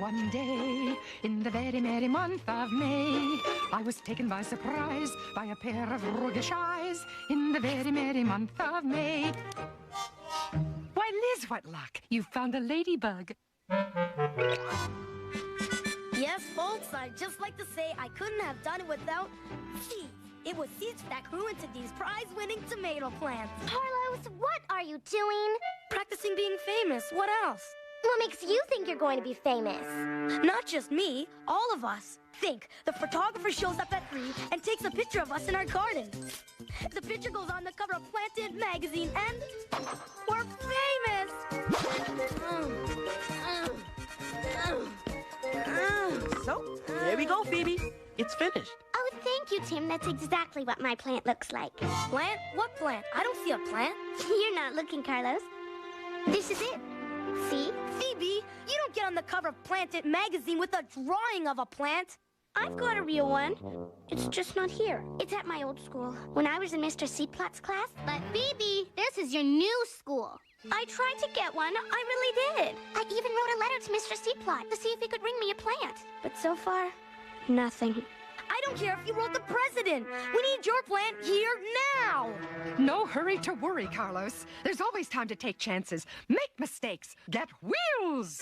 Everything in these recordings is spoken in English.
one day, in the very merry month of May, I was taken by surprise by a pair of roguish eyes in the very merry month of May. Why, Liz, what luck! You've found a ladybug. Yes, folks, I'd just like to say I couldn't have done it without seeds. It was seeds that grew into these prize-winning tomato plants. Carlos, what are you doing? Practicing being famous. What else? What makes you think you're going to be famous? Not just me, all of us. Think, the photographer shows up at 3 and takes a picture of us in our garden. The picture goes on the cover of Planted magazine and we're famous! So, there we go, Phoebe. It's finished. Oh, thank you, Tim. That's exactly what my plant looks like. Plant? What plant? I don't see a plant. You're not looking, Carlos. This is it. See? Phoebe, you don't get on the cover of Planted magazine with a drawing of a plant. I've got a real one. It's just not here. It's at my old school, when I was in Mr. Seaplot's class. But Phoebe, this is your new school. I tried to get one. I really did. I even wrote a letter to Mr. Seaplot to see if he could bring me a plant. But so far, nothing. I don't care if you wrote the president. We need your plant here now. No hurry to worry, Carlos. There's always time to take chances, make mistakes, get wheels.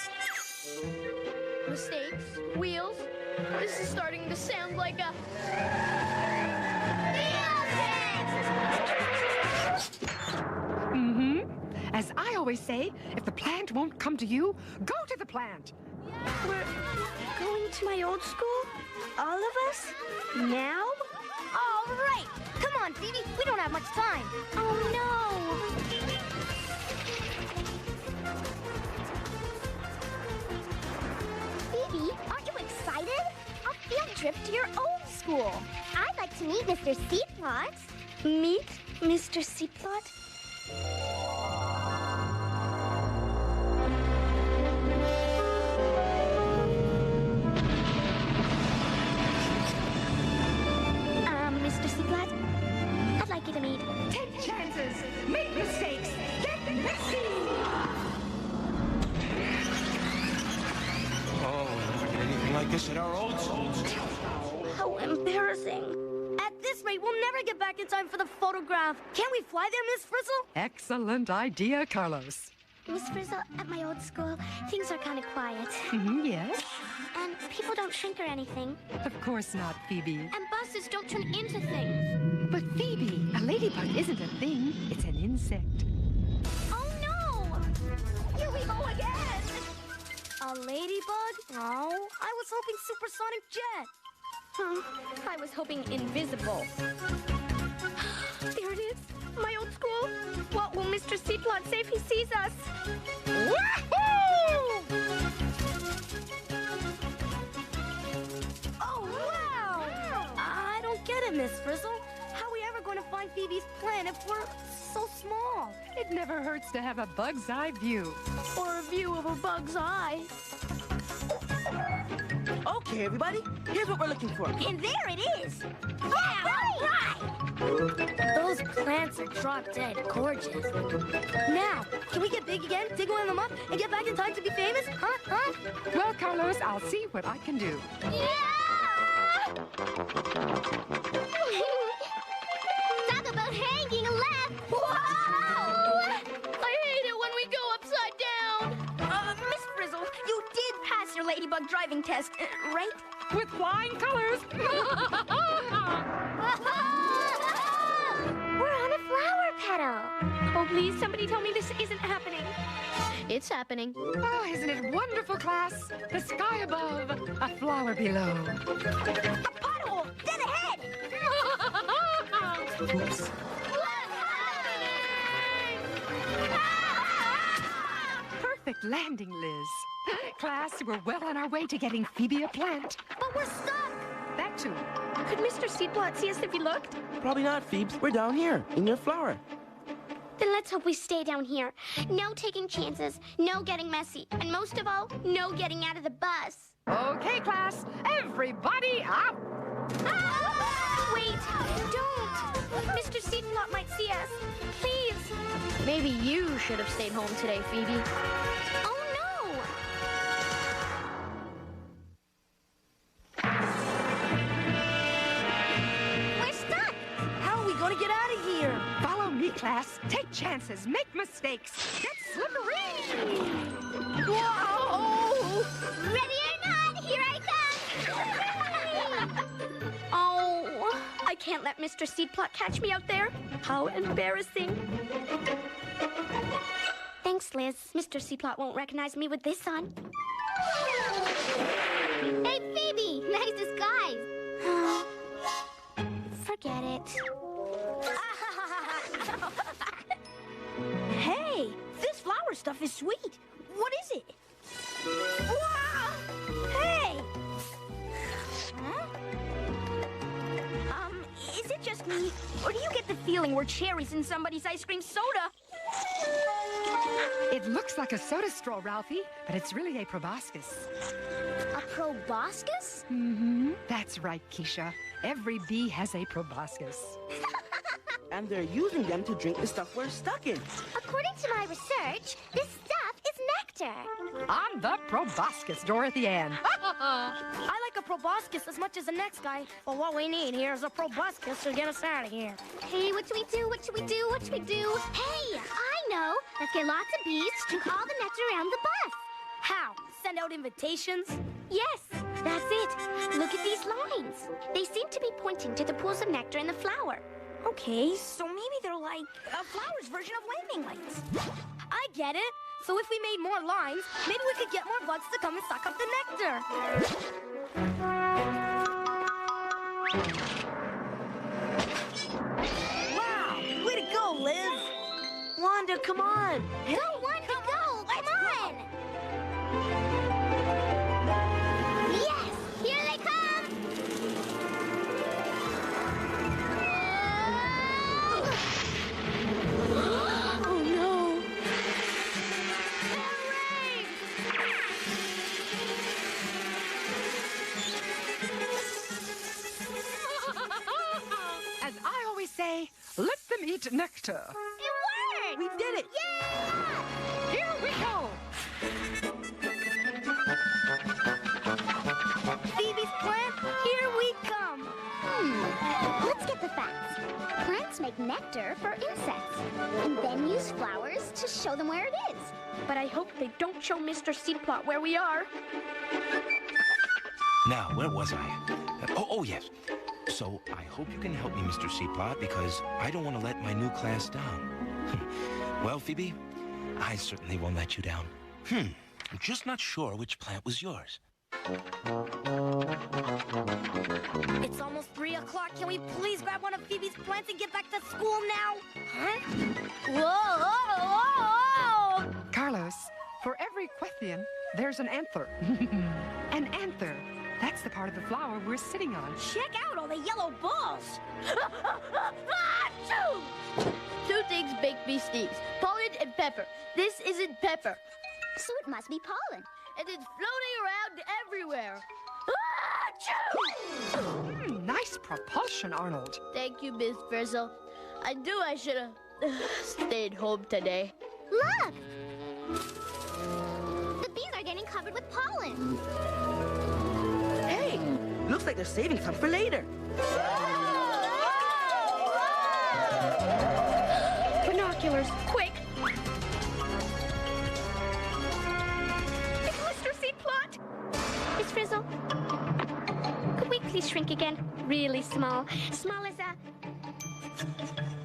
Mistakes? Wheels? This is starting to sound like a... As I always say, if the plant won't come to you, go to the plant. We're going to my old school? All of us? Now? All right. Come on, Phoebe. We don't have much time. Oh, no. Phoebe, aren't you excited? A field trip to your old school. I'd like to meet Mr. Seaplot. Meet Mr. Seaplot? Mr. Seaplot, I'd like you to meet. Take chances, make mistakes, get messy. Oh, we never did anything like this at our old school. How embarrassing. At this rate, we'll never get back in time for the photograph. Can't we fly there, Miss Frizzle? Excellent idea, Carlos. Miss Frizzle, at my old school, things are kind of quiet. Yes? And people don't shrink or anything. Of course not, Phoebe. And buses don't turn into things. But Phoebe, a ladybug isn't a thing. It's an insect. Oh, no! Here we go again! A ladybug? Oh, I was hoping supersonic jet. I was hoping invisible. There it is. My old school. What will Mr. Seaplot say if he sees us? Woohoo! Oh, wow! I don't get it, Miss Frizzle. How are we ever going to find Phoebe's plant if we're so small? It never hurts to have a bug's eye view. Or a view of a bug's eye. Okay, everybody, here's what we're looking for. And there it is! Yeah, right! Those plants are drop dead gorgeous. Now, can we get big again, dig one of them up, and get back in time to be famous? Huh? Well, Carlos, I'll see what I can do. Talk about hanging left! Whoa! I hate it when we go upside down. Miss Frizzle, you did pass your ladybug driving test, right? With flying colors. We're on a flower petal. Oh, please, somebody tell me this isn't happening. It's happening. Oh, isn't it wonderful, class? The sky above, a flower below. A pothole, dead ahead! Oops. Perfect landing, Liz. Class, we're well on our way to getting Phoebe a plant. But we're stuck! That too. Could Mr. Seaplot see us if he looked? Probably not, Phoebes. We're down here, in your flower. Then let's hope we stay down here. No taking chances, no getting messy, and most of all, no getting out of the bus. Okay, class, everybody up! Wait, don't! Mr. Seaplot might see us. Please. Maybe you should have stayed home today, Phoebe. Oh, no! class. Take chances, make mistakes, get slippery. Whoa! Ready or not, here I come! Oh, I can't let Mr. Seedplot catch me out there. How embarrassing. Thanks, Liz. Mr. Seedplot won't recognize me with this on. Hey, Phoebe! Nice disguise. Forget it. Hey, this flower stuff is sweet. What is it? Wow! Hey! Huh? Is it just me? Or do you get the feeling we're cherries in somebody's ice cream soda? It looks like a soda straw, Ralphie, but it's really a proboscis. A proboscis? Mm-hmm. That's right, Keisha. Every bee has a proboscis. And they're using them to drink the stuff we're stuck in. According to my research, this stuff is nectar. I'm the proboscis, Dorothy Ann. I like a proboscis as much as the next guy. But what we need here is a proboscis to get us out of here. Hey, what should we do? What should we do? What should we do? Hey, I know. Let's get lots of bees to drink all the nectar around the bus. How? Send out invitations? Yes, that's it. Look at these lines. They seem to be pointing to the pools of nectar in the flower. Okay, so maybe they're like a flower's version of landing lights. I get it. So if we made more lines, maybe we could get more bugs to come and suck up the nectar. Wow, way to go, Liz. Wanda, come on. Don't want to go. Come on. Yes, here they come. Oh, no. As I always say, let them eat nectar. It worked. We did it. Yeah. Here we go. Phoebe's plant, here we come. Let's get the facts. Plants make nectar for insects, and then use flowers to show them where it is. But I hope they don't show Mr. Seedplot where we are. Now, where was I? Oh, yes. So I hope you can help me, Mr. Seedplot, because I don't want to let my new class down. Well, Phoebe, I certainly won't let you down. I'm just not sure which plant was yours. It's almost 3 o'clock. Can we please grab one of Phoebe's plants and get back to school now? Huh? Whoa, whoa, whoa! Carlos, for every Quethian, there's an anther. An anther. That's the part of the flower we're sitting on. Check out all the yellow balls. Achoo! 2 things make me sneeze. Pollen and pepper. This isn't pepper. So it must be pollen. And it's floating around everywhere. Achoo! Nice propulsion, Arnold. Thank you, Miss Frizzle. I knew I should have stayed home today. Look! The bees are getting covered with pollen. Hey, looks like they're saving some for later. Binoculars, quick! It's Mr. Seedplot! Miss Frizzle, could we please shrink again? Really small. Small as a...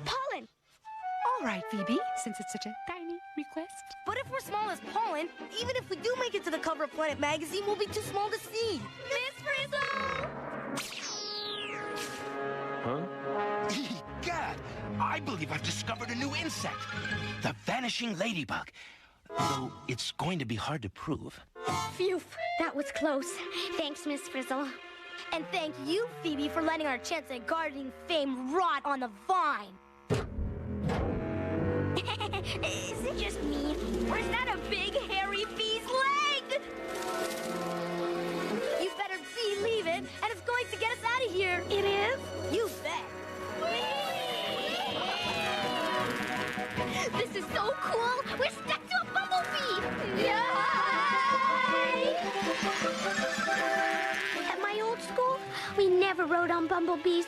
pollen. All right, Phoebe, since it's such a tiny request. But if we're small as pollen, even if we do make it to the cover of Planet Magazine, we'll be too small to see. Miss Frizzle! Huh? God, I believe I've discovered a new insect. The vanishing ladybug. Though it's going to be hard to prove. Phew, that was close. Thanks, Miss Frizzle. And thank you, Phoebe, for letting our chance at gardening fame rot on the vine. Is it just me? Or is that a big, hairy bee's leg? You better believe it, and it's going to get us out of here. It is? You bet. This is so cool! We're stuck to a bumblebee! Yay! At my old school, we never rode on bumblebees.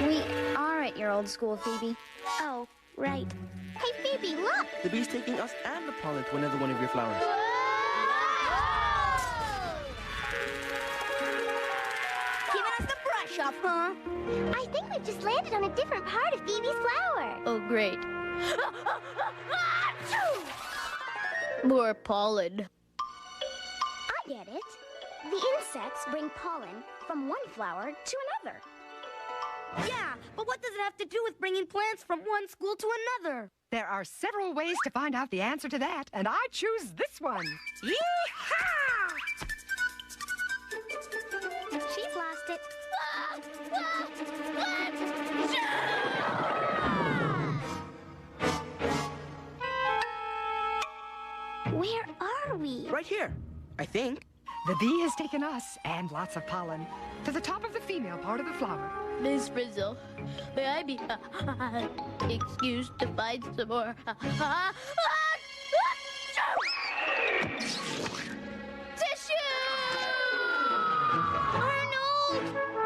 We are at your old school, Phoebe. Oh, Right. Hey, Phoebe, look! The bee's taking us and the pollen to another one of your flowers. Giving us the brush up, huh? I think we've just landed on a different part of Phoebe's flower. Oh, great. More pollen. I get it. The insects bring pollen from one flower to another. Yeah, but what does it have to do with bringing plants from one school to another? There are several ways to find out the answer to that, and I choose this one. Yee-haw! She's lost it. Where are we? Right here, I think. The bee has taken us, and lots of pollen, to the top of the female part of the flower. Miss Frizzle, may I be excused to find some more? Tissue!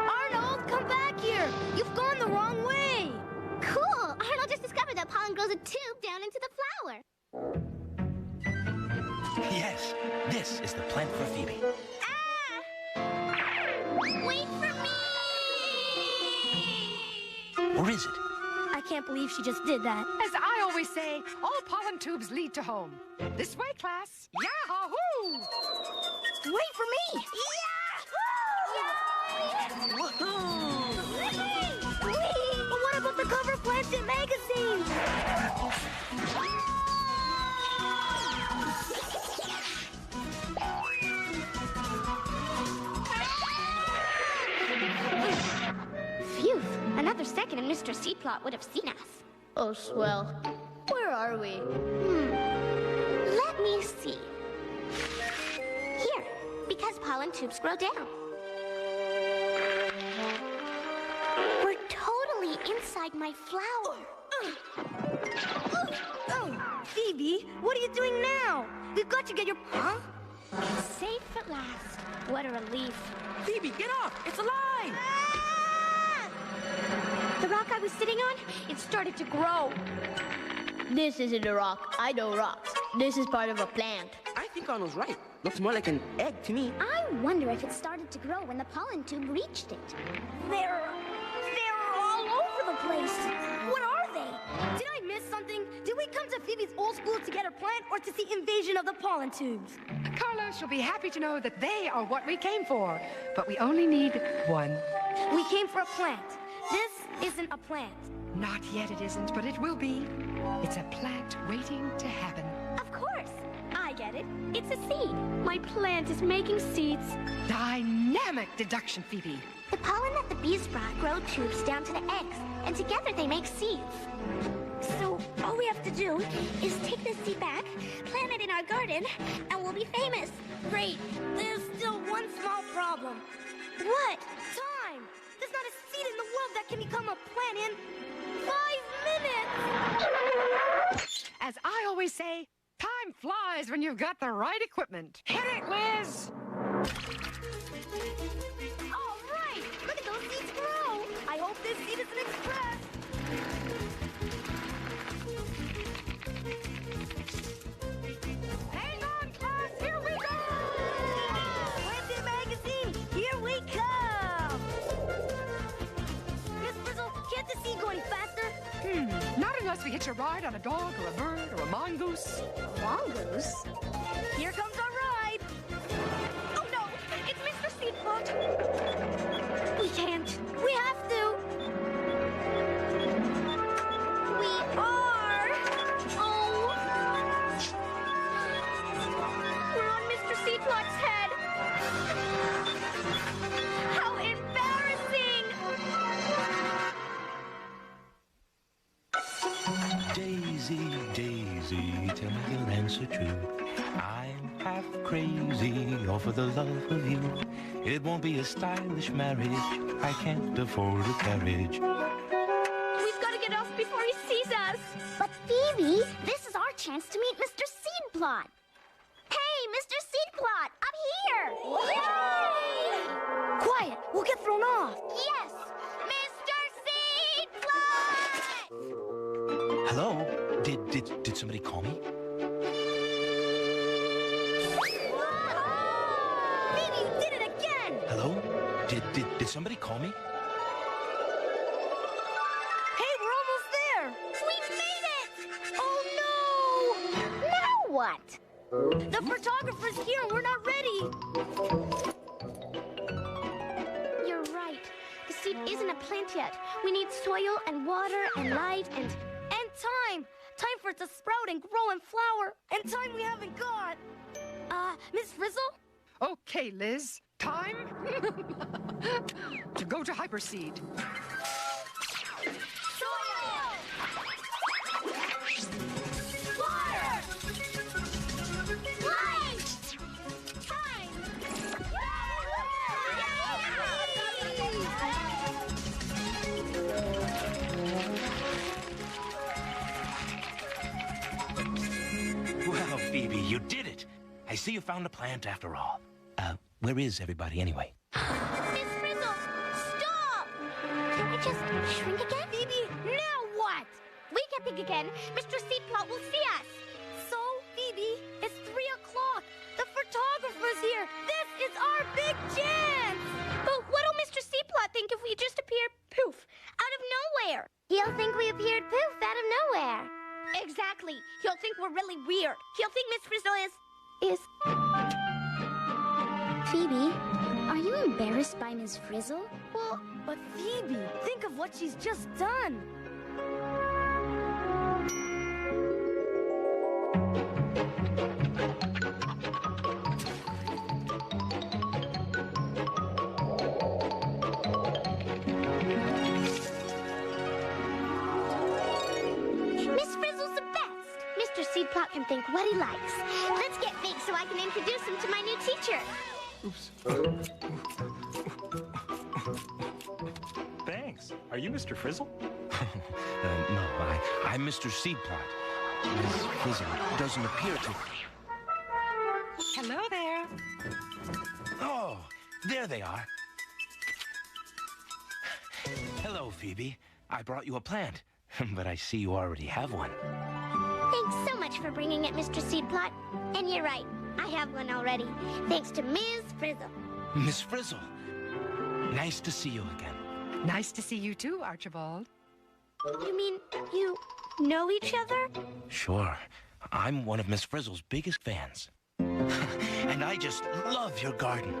Arnold, come back here! You've gone the wrong way! Cool! Arnold just discovered that pollen grows a tube down into the flower. Yes, this is the plant for Phoebe. Wait for me! Or is it? I can't believe she just did that. As I always say, all pollen tubes lead to home. This way, class. Yahoo! Wait for me! But what about the cover Planet magazine? Phew! Another second and Mr. Seedplot would have seen us. Oh, swell. Where are we? Let me see. Here, because pollen tubes grow down. We're totally inside my flower. Oh, Phoebe, what are you doing now? We've got to get your... Huh? Safe at last. What a relief. Phoebe, get off! It's alive! The rock I was sitting on, it started to grow. This isn't a rock. I know rocks. This is part of a plant. I think Arnold's right. Looks more like an egg to me. I wonder if it started to grow when the pollen tube reached it. They're all over the place. What are they? Did I miss something? Did we come to Phoebe's old school to get her plant or to see invasion of the pollen tubes? Carlos will be happy to know that they are what we came for, but we only need one. We came for a plant. This isn't a plant. Not yet it isn't, but it will be. It's a plant waiting to happen. Of course. I get it. It's a seed. My plant is making seeds. Dynamic deduction, Phoebe. The pollen that the bees brought grow tubes down to the eggs, and together they make seeds. So all we have to do is take this seed back, plant it in our garden, and we'll be famous. Great. There's still one small problem. What? Time! There's not a seed in the world that can become a plant in 5 minutes! As I always say, time flies when you've got the right equipment. Hit it, Liz! All right! Look at those seeds grow! I hope this seed is an express! Hang on, class, here we go! Planet magazine, here we come! Miss Frizzle, can't the seed go any faster? Not unless we hitch a ride on a dog or a bird or a mongoose. Mongoose? Here comes our ride! Oh no! It's Mr. Seedplot! We can't. We have to! We are! Oh! We're on Mr. Seedplot's head! How embarrassing! Daisy, Daisy, tell me you'll answer true. I'm half crazy over the love of you. It won't be a stylish marriage. I can't afford a carriage. We've got to get off before he sees us! But Phoebe, this is our chance to meet Mr. Seedplot. Hey, Mr. Seedplot, up here! Yay! Quiet! We'll get thrown off! Yes, Mr. Seedplot! Hello? Did somebody call me? Phoebe, you did it again! Hello? Did somebody call me? Hey, we're almost there! We made it! Oh, Now what? no! The photographer's here and we're not ready! You're right. The seed isn't a plant yet. We need soil and water and light and... And time! Time for it to sprout and grow and flower! And time we haven't got! Miss Frizzle? Okay, Liz. Time to go to Hyperseed. Soil! Water! Light! Time! Well, Phoebe, you did it. I see you found a plant after all. Where is everybody anyway? Miss Frizzle, stop! Can I just shrink again? Phoebe, now what? We can think again. Mr. Seedplot will see us. So, Phoebe, it's 3 o'clock. The photographer's here. This is our big chance. But what'll Mr. Seedplot think if we just appear poof, out of nowhere? He'll think we appeared poof out of nowhere. Exactly. He'll think we're really weird. He'll think Miss Frizzle is... Phoebe, are you embarrassed by Miss Frizzle? Well, but Phoebe, think of what she's just done. Miss Frizzle's the best. Mr. Seedplot can think what he likes. Let's get big so I can introduce him to my new teacher. Oops. Thanks. Are you Mr. Frizzle? No, I'm Mr. Seedplot. Miss Frizzle doesn't appear to... Hello there. Oh, there they are. Hello, Phoebe. I brought you a plant, but I see you already have one. Thanks so much for bringing it, Mr. Seedplot. And you're right, I have one already, thanks to Ms. Frizzle. Miss Frizzle, nice to see you again. Nice to see you too, Archibald. You mean you know each other? Sure. I'm one of Miss Frizzle's biggest fans. And I just love your garden.